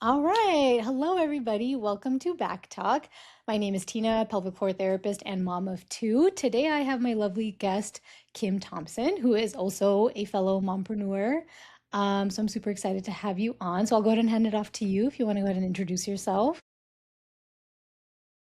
All right. Hello, everybody. Welcome to Back Talk. My name is Tina, pelvic floor therapist and mom of two. Today, I have my lovely guest, Kim Thompson, who is also a fellow mompreneur. So I'm super excited to have you on. So I'll go ahead and hand it off to you if you want to go ahead and introduce yourself.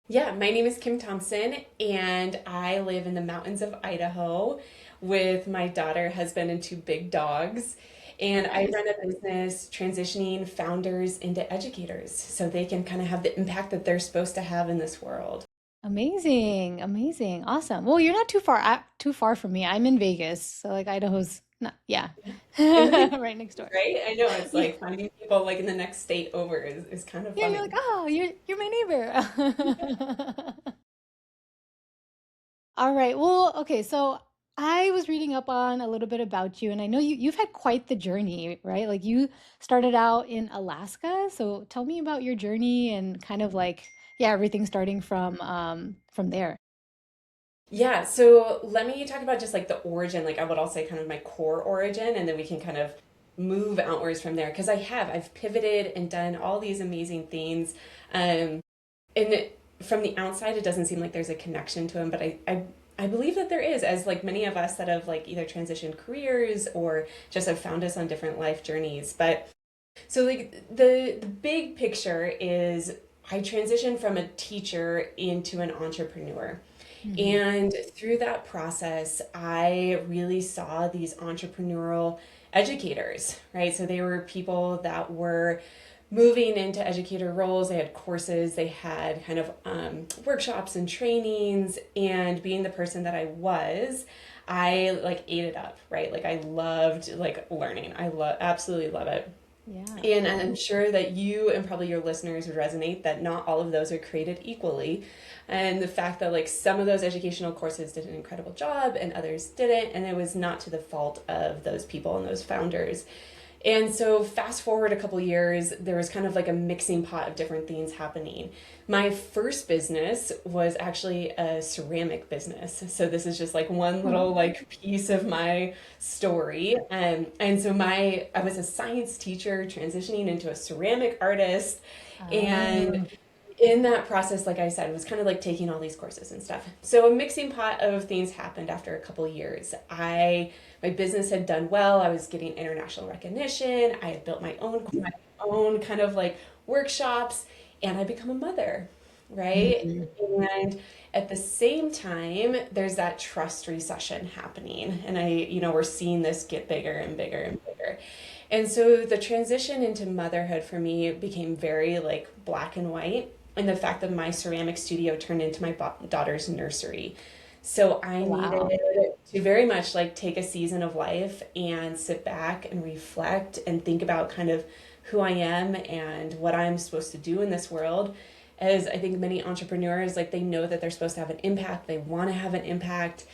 Yeah, my name is Kim Thompson, and I live in the mountains of Idaho with my daughter, husband, and two big dogs. And I Nice. run a business transitioning founders into educators so they can kind of have the impact that they're supposed to have in this world. Amazing. Amazing. Awesome. Well, you're not too far from me. I'm in Vegas. So like Idaho's not, yeah. In the Right next door. right? I know it's Yeah. like finding people like in the next state over is kind of Yeah, you're like, funny. oh, you're my neighbor. All right. Well, okay. So I was reading up on a little bit about you, and I know you've had quite the journey, right? Like you started out in Alaska. So tell me about your journey and kind of like, yeah, everything starting from there. Yeah, so let me talk about just like the origin, like what I'll say kind of my core origin, and then we can kind of move outwards from there. Because I've pivoted and done all these amazing things. Um, and from the outside, it doesn't seem like there's a connection to them, but I believe that there is, as like many of us that have like either transitioned careers or just have found us on different life journeys. But so like the big picture is I transitioned from a teacher into an entrepreneur. Hmm. And through that process, I really saw these entrepreneurial educators, right? So they were people that were moving into educator roles. They had courses, they had kind of workshops and trainings. And being the person that I was, I like ate it up, right? Like I loved like learning. Absolutely love it. Yeah. And I'm sure that you and probably your listeners would resonate that not all of those are created equally. And the fact that like some of those educational courses did an incredible job and others didn't, and it was not to the fault of those people and those founders. And so, fast forward a couple years, there was kind of like a mixing pot of different things happening. My first business was actually a ceramic business. So, this is just like one little Oh. like piece of my story. And so, I was a science teacher transitioning into a ceramic artist. And Oh. in that process, like I said, it was kind of like taking all these courses and stuff. So a mixing pot of things happened after a couple years. My business had done well. I was getting international recognition. I had built my own kind of like workshops, and I become a mother, right? Mhm. And at the same time, there's that trust recession happening, and we're seeing this get bigger and bigger and bigger. And so the transition into motherhood for me became very like black and white, and the fact that my ceramic studio turned into my daughter's nursery. So I needed Wow. to very much like take a season of life and sit back and reflect and think about kind of who I am and what I'm supposed to do in this world. As I think many entrepreneurs, like they know that they're supposed to have an impact, they want to have an impact.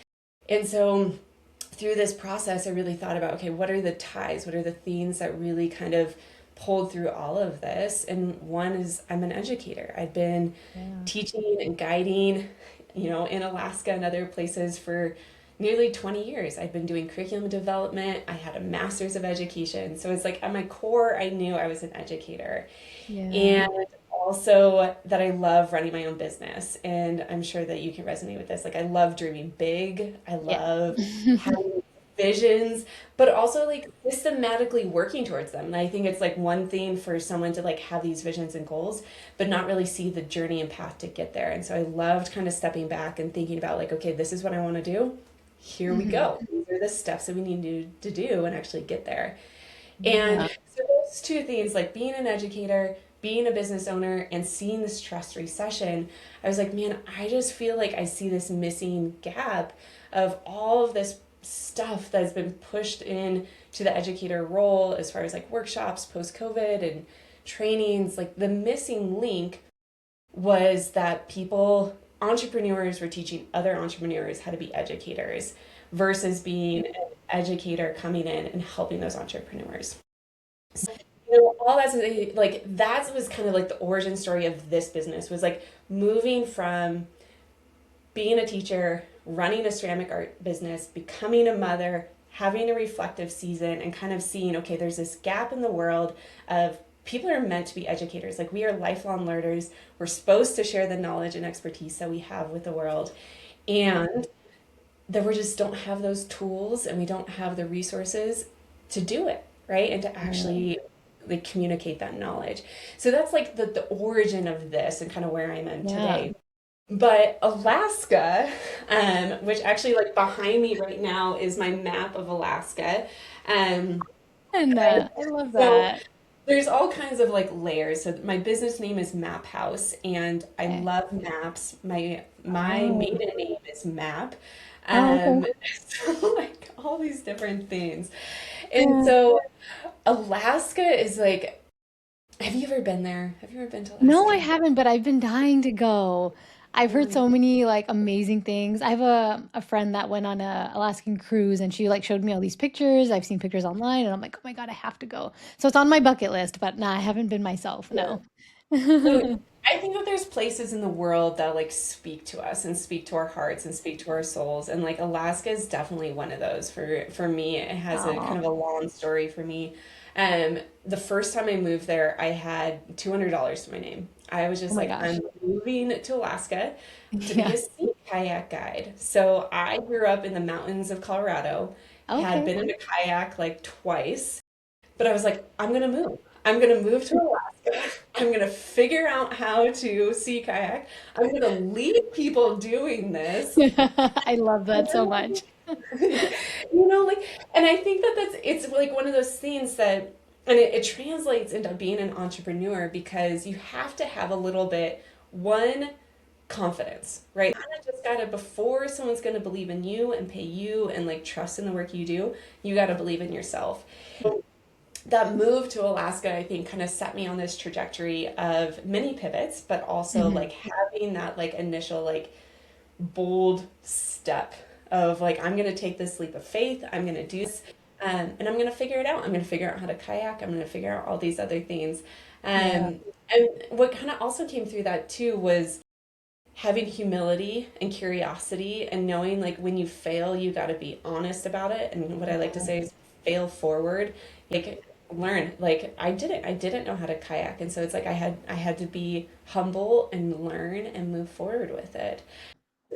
And so through this process, I really thought about, okay, what are the ties? What are the themes that really kind of pulled through all of this? And one is I'm an educator. I've been Yeah. teaching and guiding, in Alaska and other places for nearly 20 years. I've been doing curriculum development. I had a master's of education. So it's like at my core, I knew I was an educator. Yeah. And also that I love running my own business. And I'm sure that you can resonate with this. Like, I love dreaming big, I Yeah. love having visions, but also like systematically working towards them. And I think it's like one thing for someone to like have these visions and goals, but not really see the journey and path to get there. And so I loved kind of stepping back and thinking about, like, okay, this is what I want to do. Here we Mhm. go. These are the steps that we need to do and actually get there. And Yeah. so those two things, like being an educator, being a business owner, and seeing this trust recession, I was like, man, I just feel like I see this missing gap of all of this stuff that has been pushed in to the educator role as far as like workshops post COVID and trainings. Like the missing link was that entrepreneurs were teaching other entrepreneurs how to be educators versus being an educator coming in and helping those entrepreneurs. All that's like that was kind of like the origin story of this business was like moving from being a teacher, running a ceramic art business, becoming a mother, having a reflective season, and kind of seeing, okay, there's this gap in the world of people are meant to be educators. Like we are lifelong learners. We're supposed to share the knowledge and expertise that we have with the world. And that we just don't have those tools and we don't have the resources to do it, right? And to Yeah. actually like communicate that knowledge. So that's like the origin of this and kind of where I'm in Yeah. today. But Alaska, which actually like behind me right now is my map of Alaska. Um, And and I love so that. there's all kinds of like layers. So my business name is Mapphouse, and I Okay. love maps. My Oh. maiden name is Map. Oh, Um, okay. so like all these different things. And Yeah. so Alaska is like, have you ever been there? Have you ever been to No, I Alaska? haven't, but I've been dying to go. I've Oh heard my, so many like amazing things. I have a friend that went on a Alaskan cruise and she like showed me all these pictures. I've seen pictures online and I'm like, "Oh my God, I have to go." So it's on my bucket list, but nah, I haven't been myself. yeah. No. So I think that there's places in the world that like speak to us and speak to our hearts and speak to our souls. And like Alaska is definitely one of those for me. It has a kind Oh, of a long story for me. The first time I moved there, I had $200 to my name. I was oh just my like, gosh. I'm moving to Alaska to be Yeah. a sea kayak guide. So I grew up in the mountains of Colorado, had Okay. been in a kayak like twice, but I was like, I'm gonna move. I'm gonna move to Alaska. I'm gonna figure out how to sea kayak. I'm gonna lead people doing this. I love that so much. Like, and I think that it's like one of those things that, and it translates into being an entrepreneur because you have to have a little bit, one, confidence, right? You kinda just gotta, before someone's gonna believe in you and pay you and like trust in the work you do, you gotta believe in yourself. That move to Alaska, I think, kind of set me on this trajectory of many pivots, but also Mhm. like having that like initial like bold step of like I'm gonna take this leap of faith, I'm gonna do this, and I'm gonna figure it out. I'm gonna figure out how to kayak. I'm gonna figure out all these other things. Yeah. And what kind of also came through that too was having humility and curiosity and knowing like when you fail, you got to be honest about it. And what I like to say is fail forward. Like learn. Like I didn't know how to kayak, and so it's like I had to be humble and learn and move forward with it.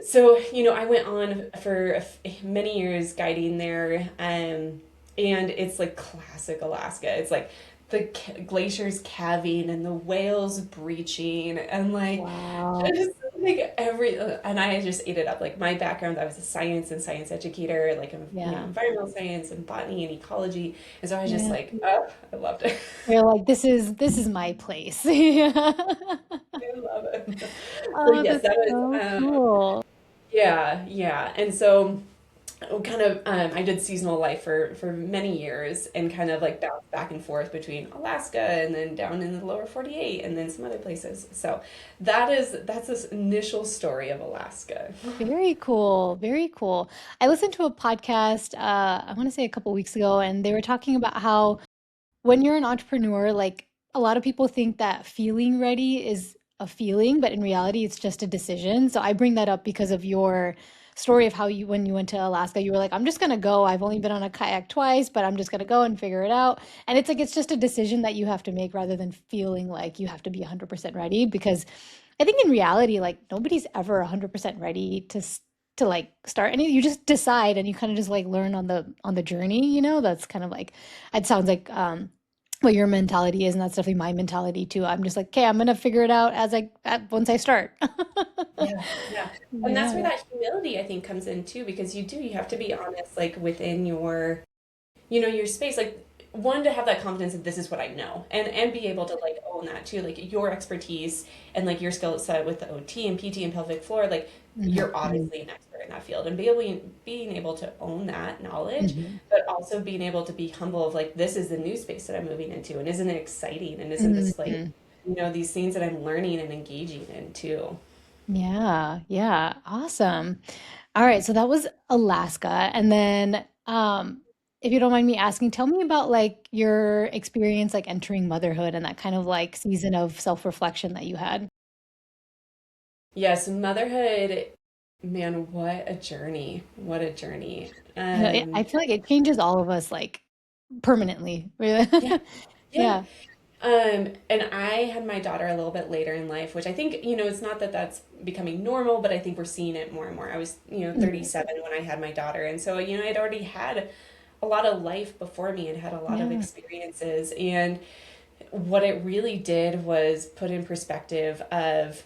So, I went on for many years guiding there, and it's like classic Alaska. It's like the glaciers calving and the whales breaching, and like Wow. just like and I just ate it up. Like my background, I was a science educator, like Yeah. environmental science and botany and ecology, and so I was just Yeah. like, oh, I loved it. You're like, this is my place. Yeah. I love it. So Oh, yes, that's that was so cool. yeah, yeah. And so kind of I did seasonal life for many years and kind of like bounced back and forth between Alaska and then down in the lower 48 and then some other places. So that's this initial story of Alaska. Very cool. Very cool. I listened to a podcast, I want to say a couple weeks ago, and they were talking about how when you're an entrepreneur, like a lot of people think that feeling ready is a feeling, but in reality, it's just a decision. So I bring that up because of your story of how you, when you went to Alaska, you were like, I'm just gonna go. I've only been on a kayak twice, but I'm just gonna go and figure it out. And it's like, it's just a decision that you have to make rather than feeling like you have to be 100% ready. Because I think in reality, like nobody's ever 100% ready to like start and you just decide and you kind of just like learn on the journey, that's kind of like it sounds like what your mentality is, and that's definitely my mentality too. I'm just like, okay, I'm gonna figure it out once I start. Yeah, yeah. And that's where Yeah. that humility I think comes in too because you have to be honest like within your space, like one, to have that confidence that this is what I know and be able to like own that too, like your expertise and like your skill set with the OT and PT and pelvic floor, like Mhm. you're obviously an expert in that field and being able to own that knowledge, Mhm. but also being able to be humble of like this is the new space that I'm moving into and isn't it exciting and isn't this like Mhm. these things that I'm learning and engaging in too. Yeah, yeah, awesome. All right, so that was Alaska, and then if you don't mind me asking, tell me about like your experience like entering motherhood and that kind of like season of self-reflection that you had. Yes, motherhood, man, what a journey. What a journey. I know I feel like it changes all of us like permanently. Really. Yeah, yeah. Yeah. And I had my daughter a little bit later in life, which I think, it's not that that's becoming normal, but I think we're seeing it more and more. I was, Mhm. 37 when I had my daughter. And so, I'd already had a lot of life before me and had a lot of Yeah. experiences. And what it really did was put in perspective of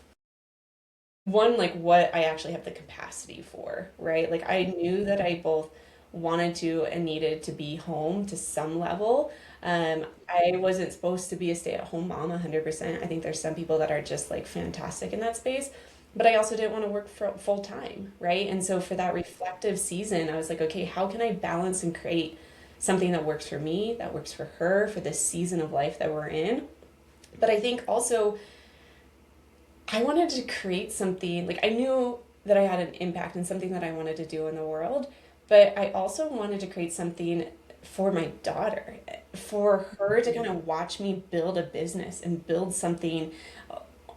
one, like what I actually have the capacity for, right? Like I knew that I both wanted to and needed to be home to some level. I wasn't supposed to be a stay-at-home mom 100%. I think there's some people that are just like fantastic in that space, but I also didn't want to work for full time, right? And so for that reflective season, I was like, okay, how can I balance and create something that works for me, that works for her, for this season of life that we're in? But I think also I wanted to create something, like I knew that I had an impact and something that I wanted to do in the world, but I also wanted to create something for my daughter, for her to kind of watch me build a business and build something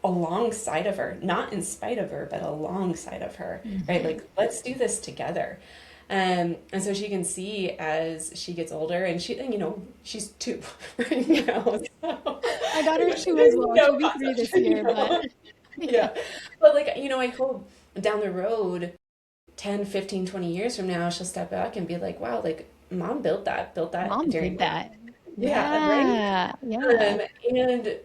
alongside of her, not in spite of her, but alongside of her, right? Mhm. Like, let's do this together. And so she can see as she gets older, and she's two right now, so My daughter's she two as doesn't well. know She'll be three concept, this year, but yeah. yeah. But like, I hope down the road, 10, 15, 20 years from now, she'll step back and be like, wow, like mom built that Mom during did my, that. yeah, right? Yeah. Yeah. And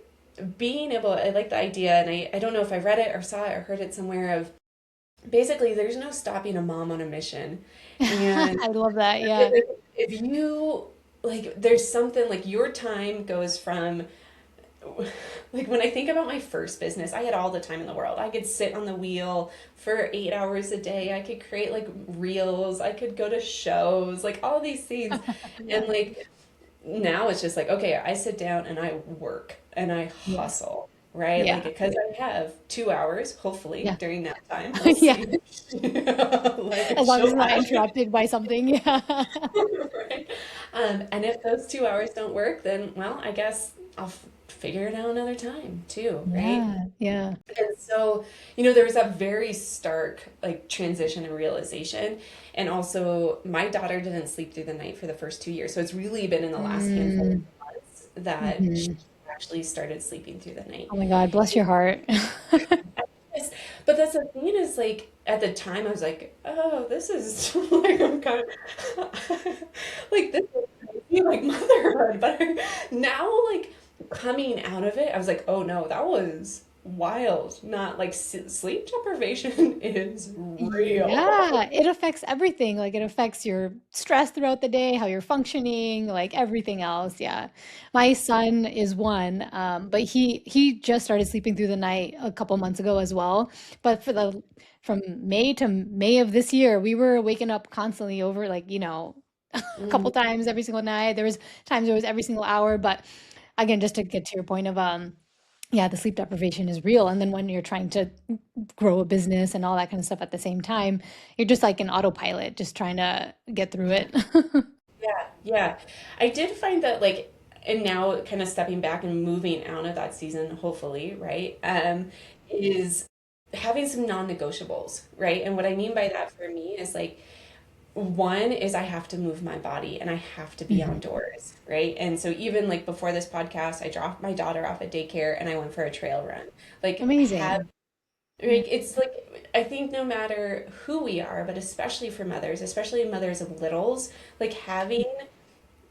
being able, I like the idea, and I don't know if I read it or saw it or heard it somewhere of basically there's no stopping a mom on a mission. And I love that. Yeah. if you, like, there's something like your time goes from, like when I think about my first business, I had all the time in the world. I could sit on the wheel for 8 hours a day. I could create like reels. I could go to shows, like all these things. Yeah. And like now it's just like, okay, I sit down and I work and I Yeah. hustle, right? Like, Yeah. because I have 2 hours, hopefully, Yeah. during that time, we'll Yeah. see. Like, As long as she'll it's not ask. interrupted by something. Yeah. Right? And if those 2 hours don't work, then, well, I guess I'll figure it out another time too, right? Yeah. Yeah. And so, there was that very stark like transition and realization. And also, my daughter didn't sleep through the night for the first 2 years. So it's really been in the last handful of Mm. months that she Hmm. actually started sleeping through the night. Oh my God, bless your heart. Yes, but that's the thing is like at the time I was like, oh, this is like I'm kind of like this is crazy, like motherhood. But now like coming out of it, I was like, oh no, that was wild. Not like sleep deprivation is real. Yeah, it affects everything. Like it affects your stress throughout the day, how you're functioning, like everything else. Yeah. My son is one, but he just started sleeping through the night a couple months ago as well. But from May to May of this year, we were waking up constantly over like, a couple Mm, times every single night. There was times it was every single hour, but again, just to get to your point of yeah, the sleep deprivation is real. And then when you're trying to grow a business and all that kind of stuff at the same time, you're just like an autopilot, just trying to get through yeah. it. Yeah, yeah. I did find that like, and now kind of stepping back and moving out of that season, hopefully, right? Is having some non-negotiables, right? And what I mean by that for me is like one is I have to move my body and I have to be Mhm. outdoors, right? And so even like before this podcast, I dropped my daughter off at daycare and I went for a trail run. Like have Amazing. Yeah. like it's like I think no matter who we are, but especially for mothers, especially mothers of littles, like having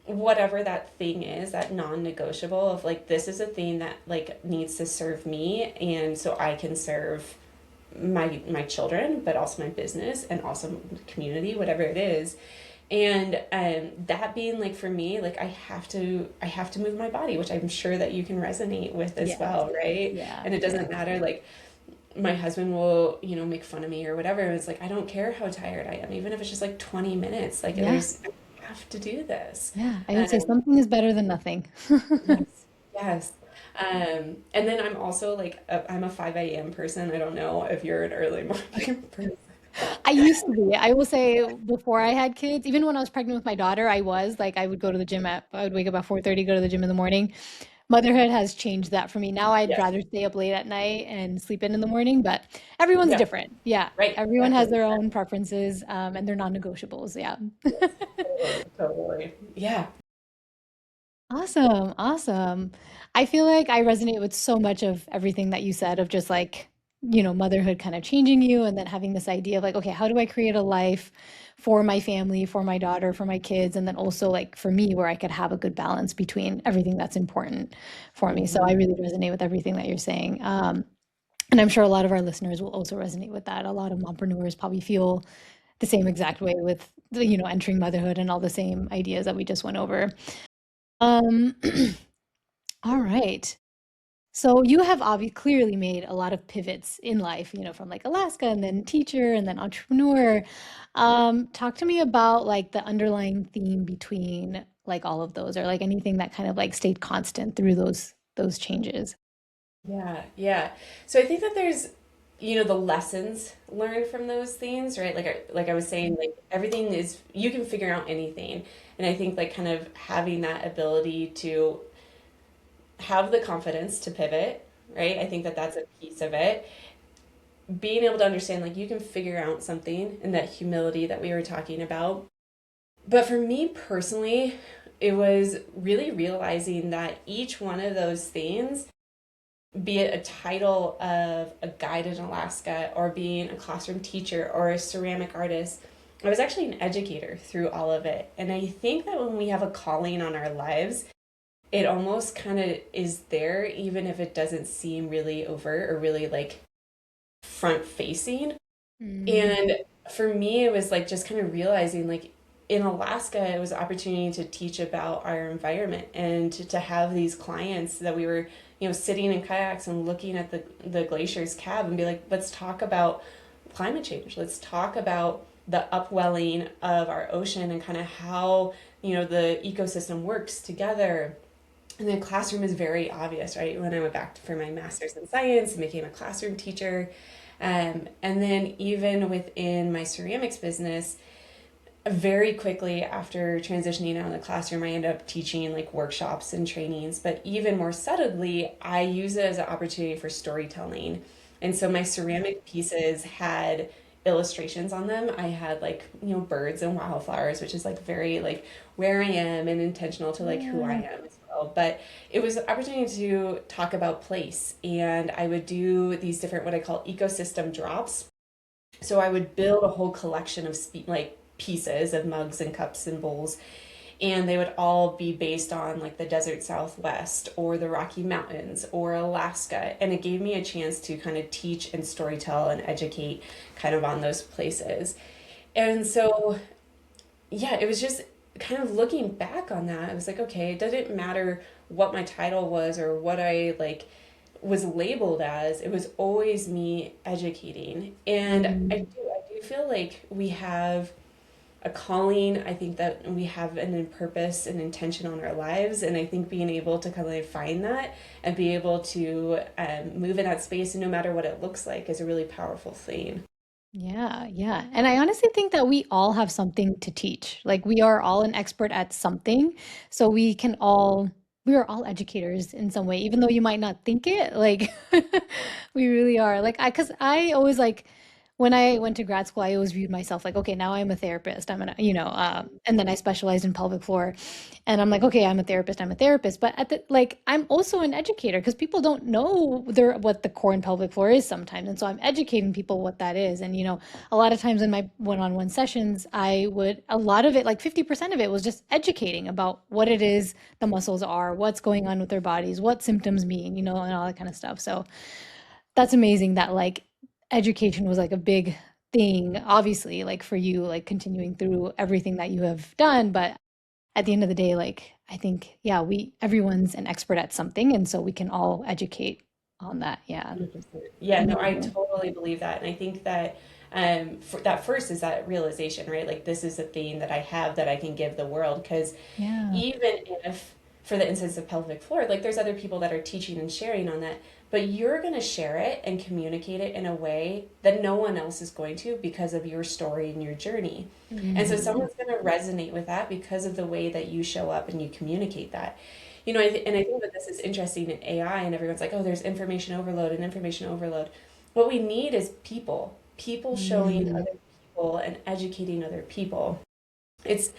whatever that thing is, that non-negotiable of like this is a thing that like needs to serve me and so I can serve my children, but also my business and also the community, whatever it is. And that being like for me, like I have to move my body, which I'm sure that you can resonate with as Yes. well, right? Yeah. And it Yeah. doesn't matter like my husband will, make fun of me or whatever. And it's like I don't care how tired I am, even if it's just like 20 minutes. Like Yeah. I have to do this. Yeah. I would say Um, something is better than nothing. yes, yes. And then I'm also like I'm a 5 a.m. person. I don't know if you're an early morning person. I used to be. I will say before I had kids, even when I was pregnant with my daughter, I was like I would go to the gym I would wake up at 4:30, go to the gym in the morning. Motherhood has changed that for me. Now I'd Yes. rather stay up late at night and sleep in the morning, but everyone's Yeah. different. Yeah. Right. Everyone has Exactly. their own preferences, and they're non-negotiables. Yeah. Yes. Totally. Totally. Yeah. Awesome, awesome. I feel like I resonate with so much of everything that you said of just like, motherhood kind of changing you and then having this idea of like, okay, how do I create a life for my family, for my daughter, for my kids, and then also like for me where I could have a good balance between everything that's important for me. So I Mhm. really resonate with everything that you're saying. And I'm sure a lot of our listeners will also resonate with that. A lot of mompreneurs probably feel the same exact way with entering motherhood and all the same ideas that we just went over. Um, all right. So you have obviously clearly made a lot of pivots in life, from like Alaska and then teacher and then entrepreneur. Talk to me about like the underlying theme between like all of those or like anything that kind of like stayed constant through those changes. Yeah, yeah. So I think that there's, the lessons learned from those things, right? Like I was saying, like everything is you can figure out anything. And I think like kind of having that ability to have the confidence to pivot, right? I think that that's a piece of it. Being able to understand like you can figure out something and that humility that we were talking about. But for me personally, it was really realizing that each one of those things, be it a title of a guide in Alaska or being a classroom teacher or a ceramic artist, I was actually an educator through all of it. And I think that when we have a calling on our lives, it almost kind of is there, even if it doesn't seem really overt or really like front facing. Mm, And for me, it was like just kind of realizing like in Alaska, it was an opportunity to teach about our environment and to have these clients that we were, sitting in kayaks and looking at the glacier's cab and be like, let's talk about climate change. Let's talk about the upwelling of our ocean and kind of how, the ecosystem works together. And the classroom is very obvious, right? When I went back for my master's in science and became a classroom teacher, and then even within my ceramics business, very quickly after transitioning out of the classroom, I ended up teaching like workshops and trainings. But even more subtly, I use it as an opportunity for storytelling. And so my ceramic pieces had illustrations on them. I had like, birds and wildflowers, which is like very like where I am and intentional to like who I yeah. am as well. But it was an opportunity to talk about place. And I would do these different, what I call ecosystem drops. So I would build a whole collection of like pieces of mugs and cups and bowls, and they would all be based on like the desert Southwest or the Rocky Mountains or Alaska. And it gave me a chance to kind of teach and storytell and educate kind of on those places. And so, yeah, it was just kind of looking back on that. I was like, okay, it didn't matter what my title was or what I like was labeled as. It was always me educating. And Mm, I do feel like we have a calling. I think that we have an purpose and intention on our lives. And I think being able to kind of find that and be able to move in that space, and no matter what it looks like, is a really powerful thing. yeah, yeah. And I honestly think that we all have something to teach. Like we are all an expert at something. So we are all educators in some way, even though you might not think it. Like we really are. Because I always like, when I went to grad school, I always viewed myself like, okay, now I'm a therapist. And then I specialized in pelvic floor. And I'm like, okay, I'm a therapist, I'm a therapist. But I'm also an educator because people don't know what the core and pelvic floor is sometimes. And so I'm educating people what that is. And, a lot of times in my one-on-one sessions, a lot of it, like 50% of it was just educating about what it is the muscles are, what's going on with their bodies, what symptoms mean, and all that kind of stuff. So that's amazing that like education was like a big thing, obviously, like for you, like continuing through everything that you have done. But at the end of the day, like I think, yeah, everyone's an expert at something, and so we can all educate on that. Yeah. 100%. Yeah, no, I totally believe that. And I think that for that first is that realization, right? Like this is a thing that I have that I can give the world. Because Yeah. even if, for the instance of pelvic floor, like there's other people that are teaching and sharing on that, but you're going to share it and communicate it in a way that no one else is going to because of your story and your journey. And so Mhm. someone's going to resonate with that because of the way that you show up and you communicate that. And I think that this is interesting in AI, and everyone's like, oh, there's information overload and information overload. What we need is people showing Mhm. other people and educating other people. It's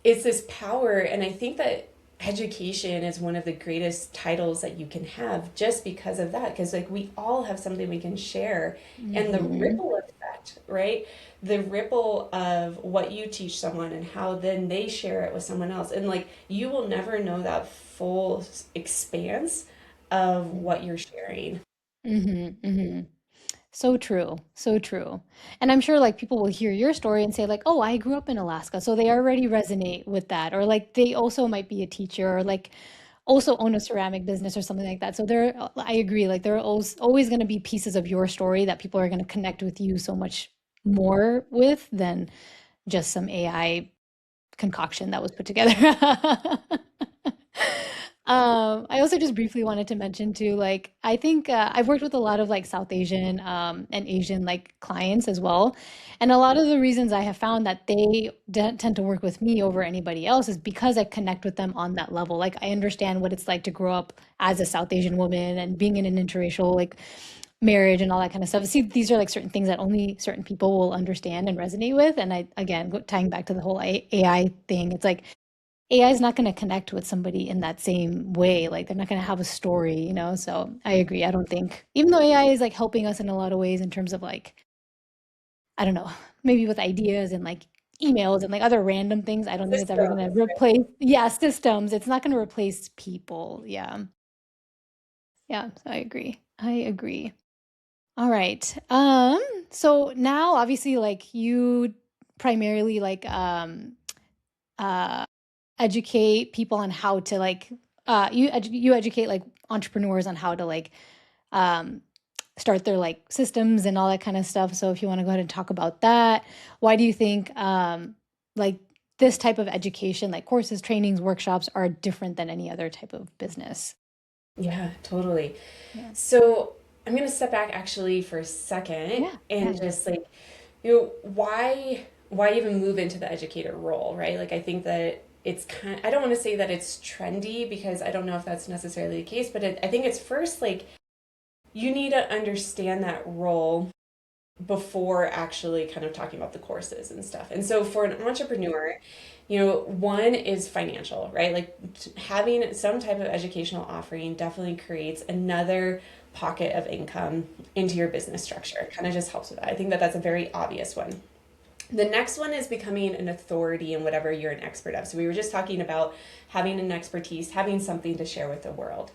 it's this power, and I think that education is one of the greatest titles that you can have just because of that. Because like we all have something we can share, and the Hmm. ripple effect, right? The ripple of what you teach someone and how then they share it with someone else. And like you will never know that full expanse of what you're sharing. Hmm. Hmm. So true. So true. And I'm sure like people will hear your story and say like, "Oh, I grew up in Alaska." So they already resonate with that. Or like they also might be a teacher or like also own a ceramic business or something like that. So there I agree, like there are always going to be pieces of your story that people are going to connect with you so much more with than just some AI concoction that was put together. I also just briefly wanted to mention too, like I think I've worked with a lot of like South Asian and Asian like clients as well, and a lot of the reasons I have found that they tend to work with me over anybody else is because I connect with them on that level. Like I understand what it's like to grow up as a South Asian woman and being in an interracial like marriage and all that kind of stuff. See, these are like certain things that only certain people will understand and resonate with. And I, again, tying back to the whole AI thing, it's like AI is not going to connect with somebody in that same way. Like they're not going to have a story, you know? So I agree. I don't think, even though AI is like helping us in a lot of ways in terms of like, I don't know, maybe with ideas and like emails and like other random things, I don't think it's ever going Systems. to replace, yeah, systems. It's not going to replace people. Yeah. Yeah. So I agree. I agree. All right. So now obviously like you primarily like uh educate people on how to like you educate like entrepreneurs on how to like um start their like systems and all that kind of stuff. So if you want to go ahead and talk about that, why do you think like this type of education, like courses, trainings, workshops are different than any other type of business? Yeah, totally. Yeah. So I'm going to step back actually for a second Yeah. Yeah. and Yeah. just like, you know, why even move into the educator role, right? Like I think that it's kind I don't want to say that it's trendy because I don't know if that's necessarily the case, but I think it's first like you need to understand that role before actually kind of talking about the courses and stuff. And so for an entrepreneur, you know, one is financial, right? Like having some type of educational offering definitely creates another pocket of income into your business structure. It kind of just helps with that. I think that that's a very obvious one. The next one is becoming an authority in whatever you're an expert of. So we were just talking about having an expertise, having something to share with the world.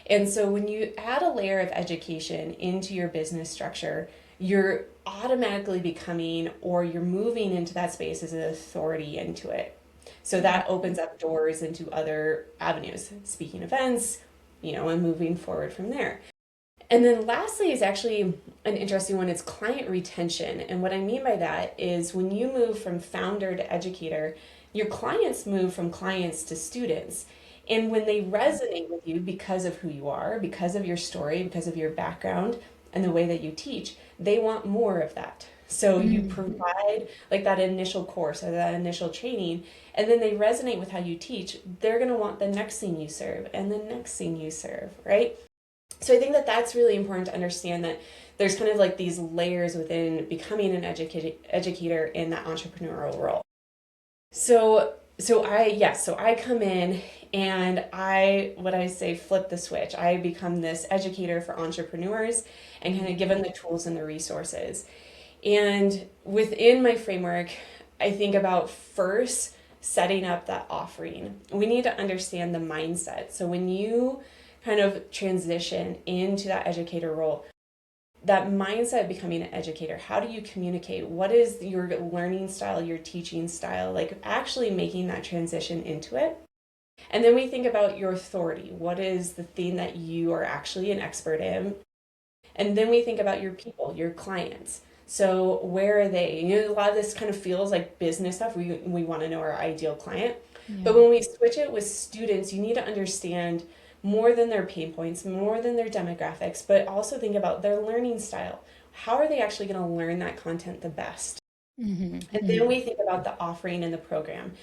And so when you add a layer of education into your business structure, you're automatically becoming or you're moving into that space as an authority into it. So that opens up doors into other avenues, speaking events, you know, and moving forward from there. And then lastly is actually an interesting one. It's client retention. And what I mean by that is when you move from founder to educator, your clients move from clients to students. And when they resonate with you because of who you are, because of your story, because of your background, and the way that you teach, they want more of that. So you Mhm. provide like that initial course or that initial training, and then they resonate with how you teach. They're going to want the next thing you serve and the next thing you serve, right? So I think that that's really important to understand that there's kind of like these layers within becoming an educator in that entrepreneurial role. So I come in and I what I say flip the switch. I become this educator for entrepreneurs and kind of give them the tools and the resources. And within my framework, I think about first setting up that offering. We need to understand the mindset. So when you kind of transition into that educator role, that mindset of becoming an educator, how do you communicate? What is your learning style, your teaching style? Like actually making that transition into it. And then we think about your authority. What is the thing that you are actually an expert in? And then we think about your people, your clients. So where are they? You know, a lot of this kind of feels like business stuff. We want to know our ideal client. But Yeah. when we switch it with students, you need to understand more than their pain points, more than their demographics, but also think about their learning style. How are they actually going to learn that content the best? Mhm. And then Mhm. we think about the offering and the program.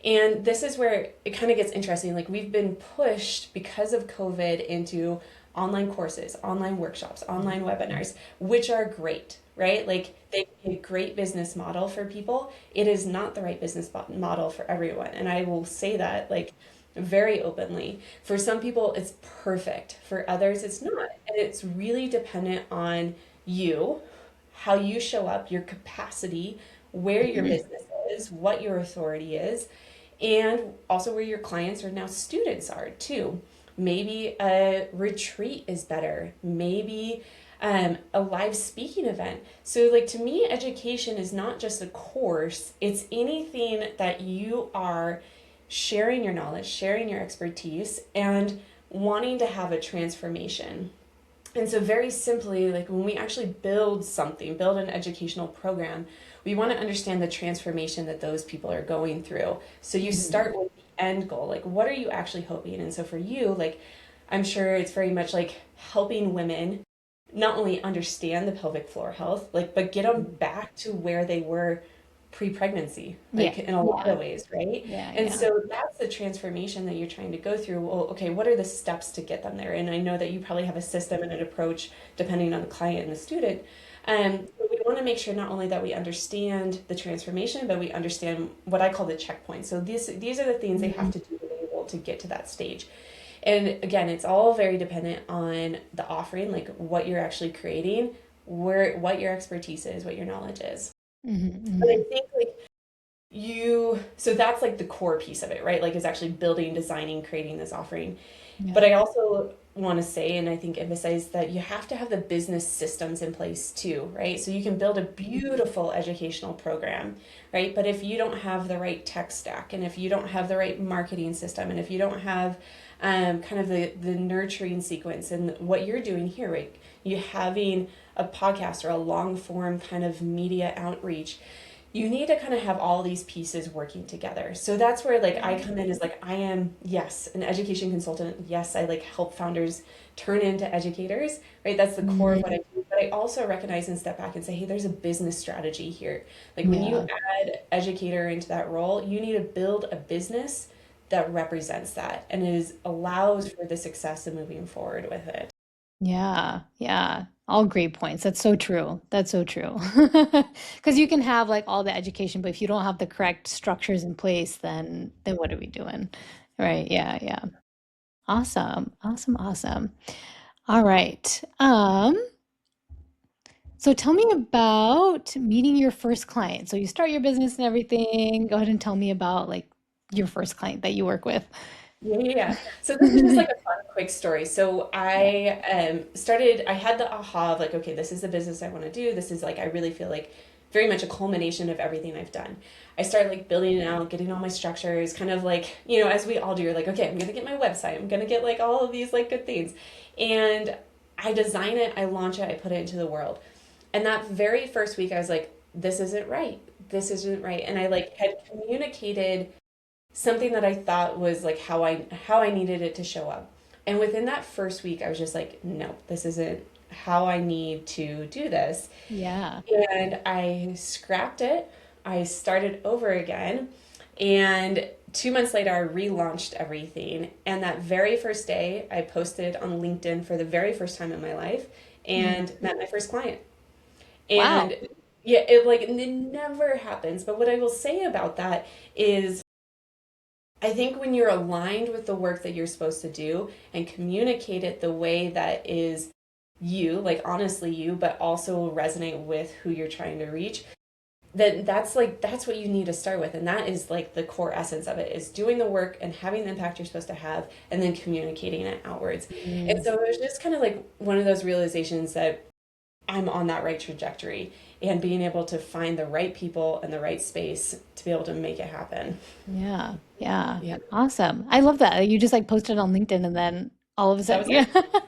And this is where it kind of gets interesting. Like we've been pushed because of COVID into online courses, online workshops, online webinars, which are great, right? Like they a great business model for people. It is not the right business model for everyone. And I will say that like very openly. For some people, it's perfect. For others, it's not. And it's really dependent on you, how you show up, your capacity, where your business is, what your authority is, and also where your clients or now students are too. Maybe a retreat is better. Maybe a live speaking event. So, like, to me, education is not just a course, it's anything that you are sharing your knowledge, sharing your expertise, and wanting to have a transformation. And so, very simply, like when we actually build something, build an educational program, we want to understand the transformation that those people are going through. So, you start with the end goal. Like, what are you actually hoping? And so, for you, like, I'm sure it's very much like helping women not only understand the pelvic floor health, like, but get them back to where they were pre-pregnancy, Yeah, like in a lot yeah, of ways, right? yeah, And yeah. so that's the transformation that you're trying to go through. Well, okay, what are the steps to get them there? And I know that you probably have a system and an approach depending on the client and the student. But we want to make sure not only that we understand the transformation, but we understand what I call the checkpoints. So these are the things they have Mhm. to do to be able to get to that stage. And again, it's all very dependent on the offering, like what you're actually creating, what your expertise is, what your knowledge is. Mhm. But I Mhm. think like so that's like the core piece of it, right? Like is actually building, designing, creating this offering. Yeah. But I also want to say, and I think emphasize that you have to have the business systems in place too, right? So you can build a beautiful educational program, right? But if you don't have the right tech stack, and if you don't have the right marketing system, and if you don't have kind of the nurturing sequence and what you're doing here, right? You having a podcast or a long form kind of media outreach, you need to kind of have all these pieces working together. So that's where like I come in as like I am, yes, an education consultant. Yes, I like help founders turn into educators, right? That's the core of what I Mhm. do. But I also recognize and step back and say, hey, there's a business strategy here. Like when you Yeah. add educator into that role, you need to build a business that represents that and is allows for the success of moving forward with it. Yeah, yeah. All great points. That's so true. That's so true. Because you can have like all the education, but if you don't have the correct structures in place, then what are we doing? Right. Yeah, yeah. Awesome. Awesome. Awesome. All right. So tell me about meeting your first client. So you start your business and everything. Go ahead and tell me about like your first client that you work with. Yeah, yeah, yeah. So this is just like a fun, quick story. So Yeah. I had the aha of like, okay, this is the business I want to do. This is like, I really feel like very much a culmination of everything I've done. I started like building it out, getting all my structures, kind of like, as we all do, you're like, okay, I'm gonna get my website. I'm gonna get like all of these like good things. And I design it, I launch it, I put it into the world. And that very first week, I was like, this isn't right. This isn't right. And I like had communicated something that I thought was like how I needed it to show up. And within that first week, I was just like, no, this isn't how I need to do this. Yeah. And I scrapped it. I started over again. And 2 months later, I relaunched everything. And that very first day, I posted on LinkedIn for the very first time in my life Mm. and met my first client. Wow. And yeah, it never happens. But what I will say about that is I think when you're aligned with the work that you're supposed to do and communicate it the way that is you, like honestly you, but also will resonate with who you're trying to reach, then that's what you need to start with. And that is like the core essence of it is doing the work and having the impact you're supposed to have and then communicating it outwards. And Mm. so it was just kind of like one of those realizations that I'm on that right trajectory and being able to find the right people and the right space to be able to make it happen. Yeah. Yeah. Yeah. Awesome. I love that. You just like posted on LinkedIn and then all of a That sudden, was yeah. it.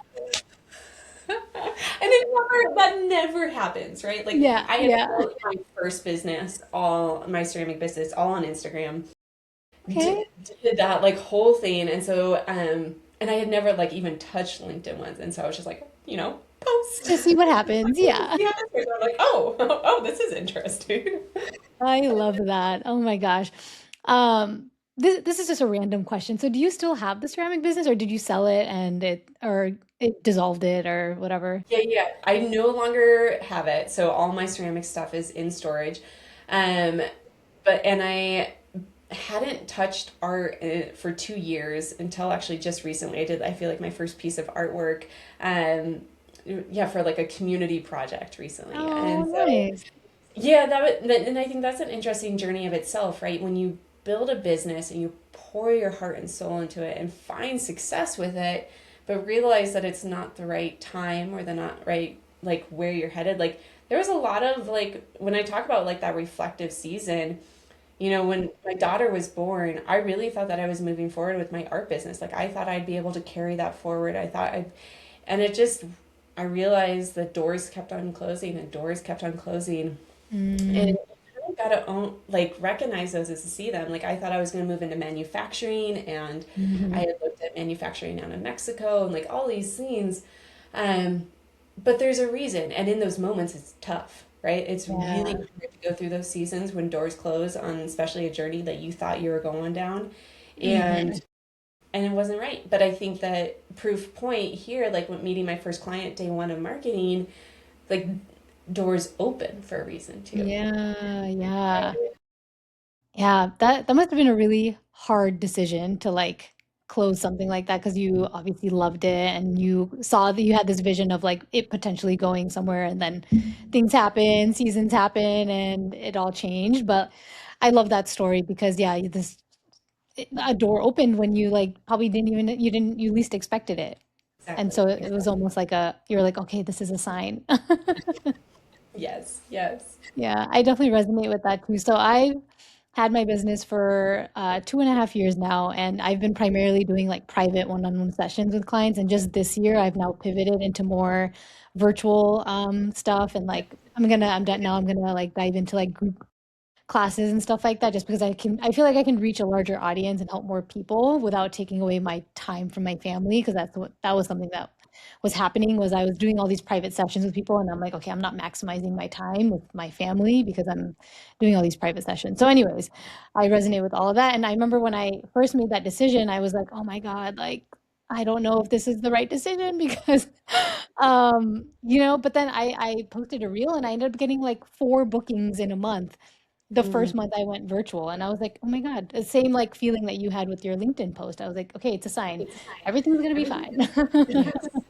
And that never happens, right? Like Yeah. I had Yeah. built my first business, all my ceramic business, all on Instagram. Okay. Did that like whole thing, and so and I had never like even touched LinkedIn once, and so I was just like, post. Just see what happens. Yeah. Yeah, so I'm like, oh, oh, this is interesting. I love that. Oh my gosh. This is just a random question. So do you still have the ceramic business or did you sell it and it dissolved it or whatever? Yeah, yeah. I no longer have it, so all my ceramic stuff is in storage. Um, but and hadn't touched art for 2 years until actually just recently. I feel like my first piece of artwork, um, yeah, for like a community project recently. Oh, And so, nice. yeah, and I think that's an interesting journey of itself, right? When you build a business and you pour your heart and soul into it and find success with it, but realize that it's not the right time or the not right, like where you're headed. Like, there was a lot of like, when I talk about like that reflective season, when my daughter was born, I really thought that I was moving forward with my art business. Like, I thought I'd be able to carry that forward. And it just, I realized the doors kept on closing and doors kept on closing. And Mm, you kind of gotta own, like, recognize those as to see them. Like, I thought I was going to move into manufacturing, and I mhm. had looked at manufacturing down in Mexico and like all these things. Um, but there's a reason, and in those moments, it's tough, right? It's really Yeah. hard to go through those seasons when doors close on, especially a journey that you thought you were going down, Hmm. and it wasn't right. But I think that proof point here, like when meeting my first client day one of marketing, like doors open for a reason too, Yeah, yeah. right? Yeah, that must have been a really hard decision to like close something like that because you obviously loved it and you saw that you had this vision of like it potentially going somewhere and then things happen, seasons happen, and it all changed. But I love that story because yeah, a door opened when you like probably you least expected it. And Exactly. so it was Exactly. almost like you're like, okay, this is a sign. Yes. Yes. Yeah, I definitely resonate with that too. So I had my business for 2.5 years now, and I've been primarily doing like private one-on-one sessions with clients. And just this year, I've now pivoted into more virtual stuff. And like, I'm done now. I'm gonna like dive into like group classes and stuff like that just because I feel like I can reach a larger audience and help more people without taking away my time from my family because that was something that was happening was I was doing all these private sessions with people and I'm like, okay, I'm not maximizing my time with my family because I'm doing all these private sessions. So anyways, I resonate with all of that. And I remember when I first made that decision, I was like, oh my God, like I don't know if this is the right decision because but then I posted a reel and I ended up getting like 4 bookings in a month the Mm. first month I went virtual, and I was like, "Oh my God," the same like feeling that you had with your LinkedIn post. I was like, "Okay, it's a sign. Everything's gonna be fine." Yes.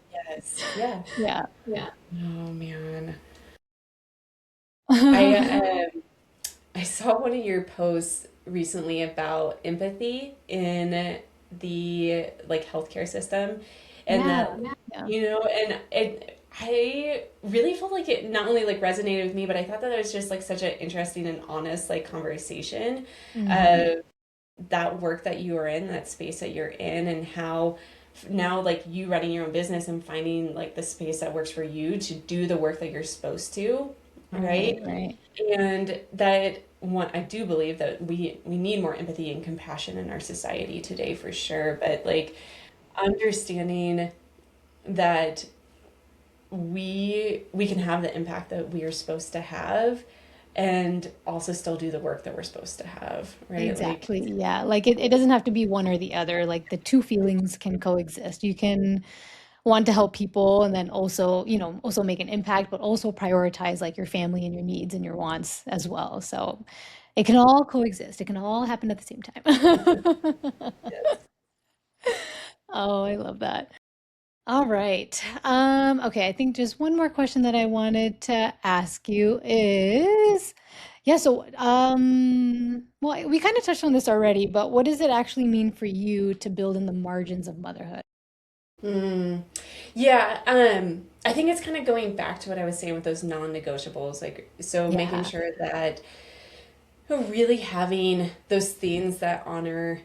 Yes. Yeah. Yeah. Oh man. I I saw one of your posts recently about empathy in the like healthcare system, and Yeah. that Yeah. and I really felt like it not only like resonated with me, but I thought that it was just like such an interesting and honest like conversation Mhm. of that work that you are in, that space that you're in, and how now like you running your own business and finding like the space that works for you to do the work that you're supposed to, Right, right? right. And that one, I do believe that we need more empathy and compassion in our society today for sure. But like understanding that we can have the impact that we are supposed to have and also still do the work that we're supposed to have, right? Like Exactly. Yeah. Like it doesn't have to be one or the other. Like the two feelings can coexist. You can want to help people and then also, also make an impact, but also prioritize like your family and your needs and your wants as well. So it can all coexist. It can all happen at the same time. yes. Oh, I love that. All right. Okay, I think just one more question that I wanted to ask you is, yeah, so well, we kind of touched on this already, but what does it actually mean for you to build in the margins of motherhood? Mm. Yeah, I think it's kind of going back to what I was saying with those non-negotiables, like so making Yeah. sure that we're really having those things that honor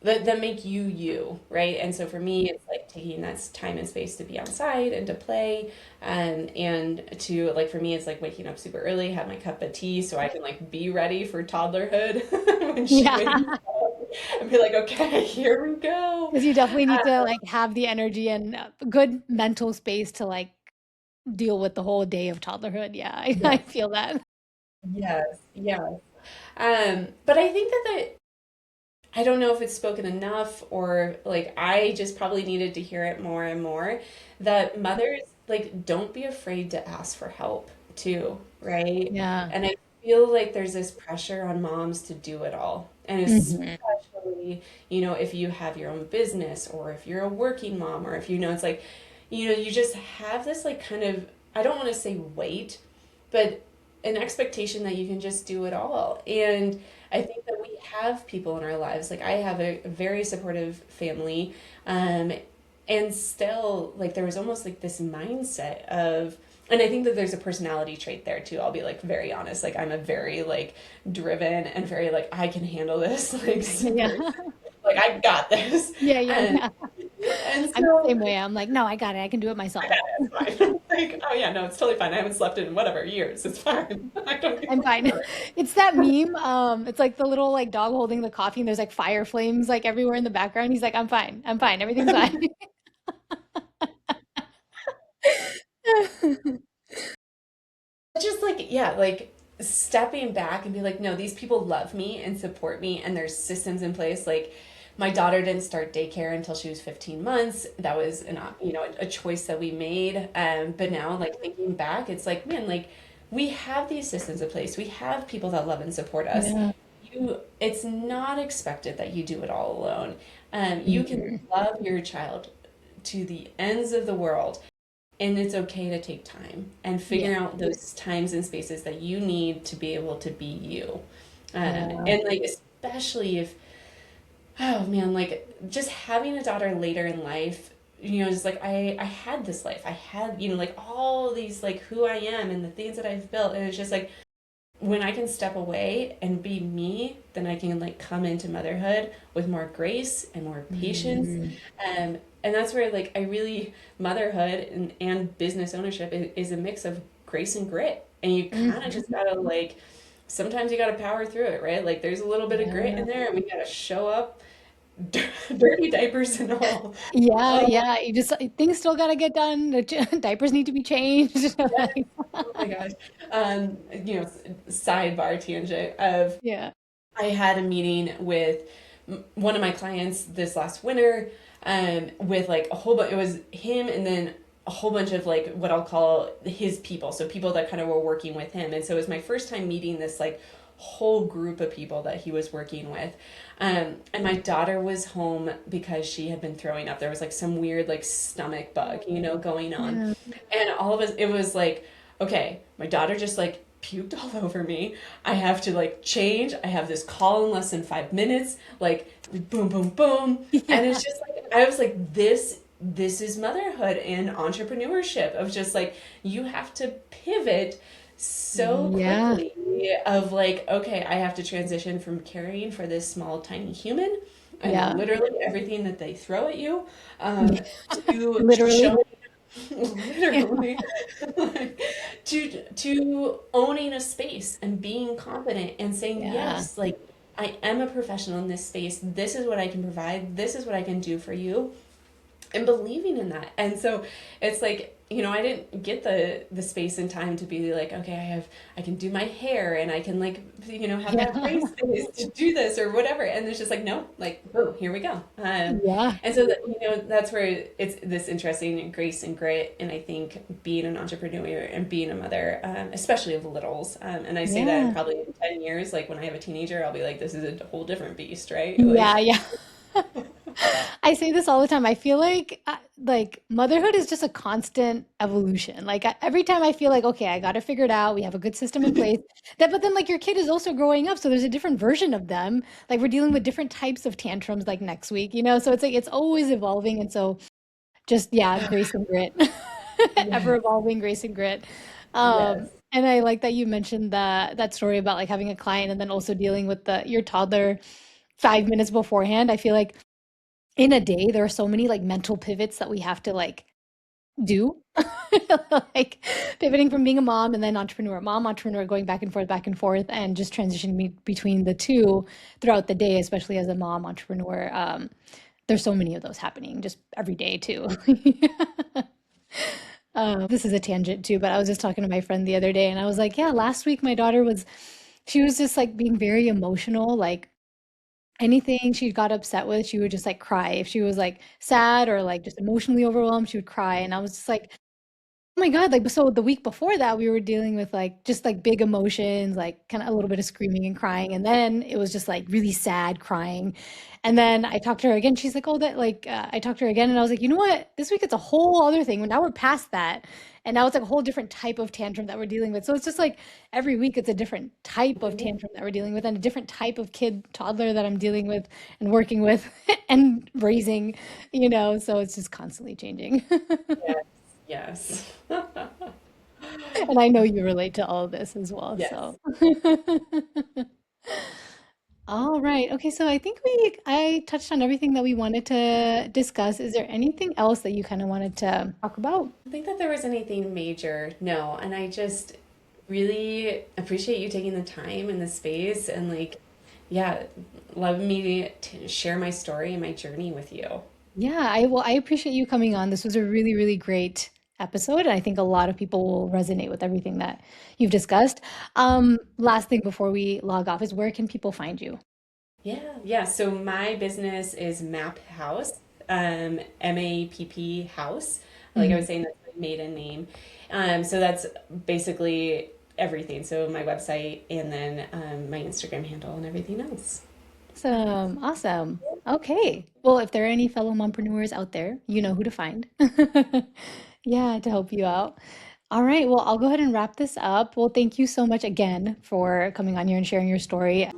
that make you you, right? And so for me, it's like taking that time and space to be outside and to play, and to like for me, it's like waking up super early, have my cup of tea, so I can like be ready for toddlerhood when she Yeah. wakes up, and be like, okay, here we go. Because you definitely need to like have the energy and good mental space to like deal with the whole day of toddlerhood. Yeah, I Yes, feel that. yes, yes. But I think that I don't know if it's spoken enough or like I just probably needed to hear it more and more that mothers like don't be afraid to ask for help too, right? Yeah. And I feel like there's this pressure on moms to do it all. And Hmm. especially, if you have your own business or if you're a working mom or if it's like, you just have this like kind of, I don't want to say weight, but an expectation that you can just do it all. And I think that we have people in our lives. Like I have a very supportive family, um, and still like there was almost like this mindset of, and I think that there's a personality trait there too. I'll be like very honest. Like I'm a very like driven and very like I can handle this like Yeah. super like I got this. Yeah, yeah, And yeah. and I'm the so same way. I'm like, no, I got it. I can do it I myself. got it. It's fine. Like, oh yeah, no, it's totally fine. I haven't slept in whatever years. It's fine. I don't I'm care. fine. It's that meme. It's like the little like dog holding the coffee and there's like fire flames like everywhere in the background. He's like, I'm fine. I'm fine. Everything's fine. Just like, yeah, like stepping back and be like, no, these people love me and support me, and there's systems in place. Like, my daughter didn't start daycare until she was 15 months. That was a choice that we made. But now, like thinking back, it's like, man, like we have these systems in place. We have people that love and support us. Yeah. It's not expected that you do it all alone. You can Mhm. love your child to the ends of the world, and it's okay to take time and Yeah. figure out those times and spaces that you need to be able to be you. Yeah. And like, especially if, oh man, like just having a daughter later in life, just like I had this life. I had, like all these, like who I am and the things that I've built. And it's just like, when I can step away and be me, then I can like come into motherhood with more grace and more patience. Mhm. And that's where like I really, motherhood and business ownership is a mix of grace and grit. And you kind of just Mhm. gotta like, sometimes you gotta power through it, right? Like there's a little bit of grit Yeah. in there and we gotta show up, dirty diapers and all. Yeah, Oh, yeah. You just things still gotta get done. The diapers need to be changed. yes. Like, Oh my gosh. Sidebar tangent of, yeah. I had a meeting with one of my clients this last winter, with like a whole bunch. It was him and then a whole bunch of like what I'll call his people. So people that kind of were working with him. And so it was my first time meeting this like whole group of people that he was working with. And my daughter was home because she had been throwing up. There was like some weird like stomach bug, going on. Yeah. And all of us, it was like, okay, my daughter just like puked all over me. I have to like change. I have this call in less than 5 minutes. Like boom, boom, boom. And Yeah. it's just like I was like, this is motherhood and entrepreneurship of just like you have to pivot so Yeah. quickly of like, okay, I have to transition from caring for this small tiny human and Yeah. literally everything that they throw at you, um, to Literally. showing Yeah. literally like, to owning a space and being confident and saying Yeah. yes, like I am a professional in this space, this is what I can provide, this is what I can do for you, and believing in that. And so it's like, I didn't get the space and time to be like, okay, I can do my hair and I can like, have that Yeah. brace space to do this or whatever. And it's just like, no, like, boom, here we go. Yeah. And so that, that's where it's this interesting grace and grit. And I think being an entrepreneur and being a mother, especially of littles, and I say that in Yeah. probably 10 years, like when I have a teenager, I'll be like, this is a whole different beast, right? Yeah. Like, Yeah. I say this all the time. I feel like motherhood is just a constant evolution. Like every time I feel like, okay, I got to figure it out. We have a good system in place. That, but then like your kid is also growing up, so there's a different version of them. Like we're dealing with different types of tantrums like next week, you know? So it's like it's always evolving. And so just yeah, grace and grit. Ever yes, evolving grace and grit. yes. And I like that you mentioned that story about like having a client and then also dealing with the your toddler 5 minutes beforehand. I feel like in a day there are so many like mental pivots that we have to like do. Like pivoting from being a mom and then entrepreneur, mom, entrepreneur, going back and forth, and just transitioning between the two throughout the day, especially as a mom entrepreneur. There's so many of those happening just every day too. This is a tangent too, but I was just talking to my friend the other day and I was like, yeah, last week my daughter was, she was just like being very emotional, like anything she got upset with, she would just like cry. If she was like sad or like just emotionally overwhelmed, she would cry. And I was just like, Oh my God, like so the week before that we were dealing with like just like big emotions, like kind of a little bit of screaming and crying. And then it was just like really sad crying. And then I talked to her again. She's like, oh, that like I talked to her again and I was like, you know what? This week it's a whole other thing. Now we're past that. And now it's like a whole different type of tantrum that we're dealing with. So it's just like every week it's a different type of tantrum that we're dealing with and a different type of kid, toddler that I'm dealing with and working with and raising, so it's just constantly changing. Yes. And I know you relate to all of this as well, Yes. so. All right. Okay, so I think I touched on everything that we wanted to discuss. Is there anything else that you kind of wanted to talk about? I think that there was anything major. No, and I just really appreciate you taking the time and the space and like, yeah, love me to share my story and my journey with you. Yeah, I appreciate you coming on. This was a really, really great episode, and I think a lot of people will resonate with everything that you've discussed. Last thing before we log off is where can people find you? Yeah, yeah. So my business is Mapphouse, MAPP House. Like I was Mhm. saying, that's my maiden name. So that's basically everything. So my website and then my Instagram handle and everything else. Awesome, awesome. Okay. Well, if there are any fellow mompreneurs out there, you know who to find. Yeah, to help you out. All right. Well, I'll go ahead and wrap this up. Well, thank you so much again for coming on here and sharing your story.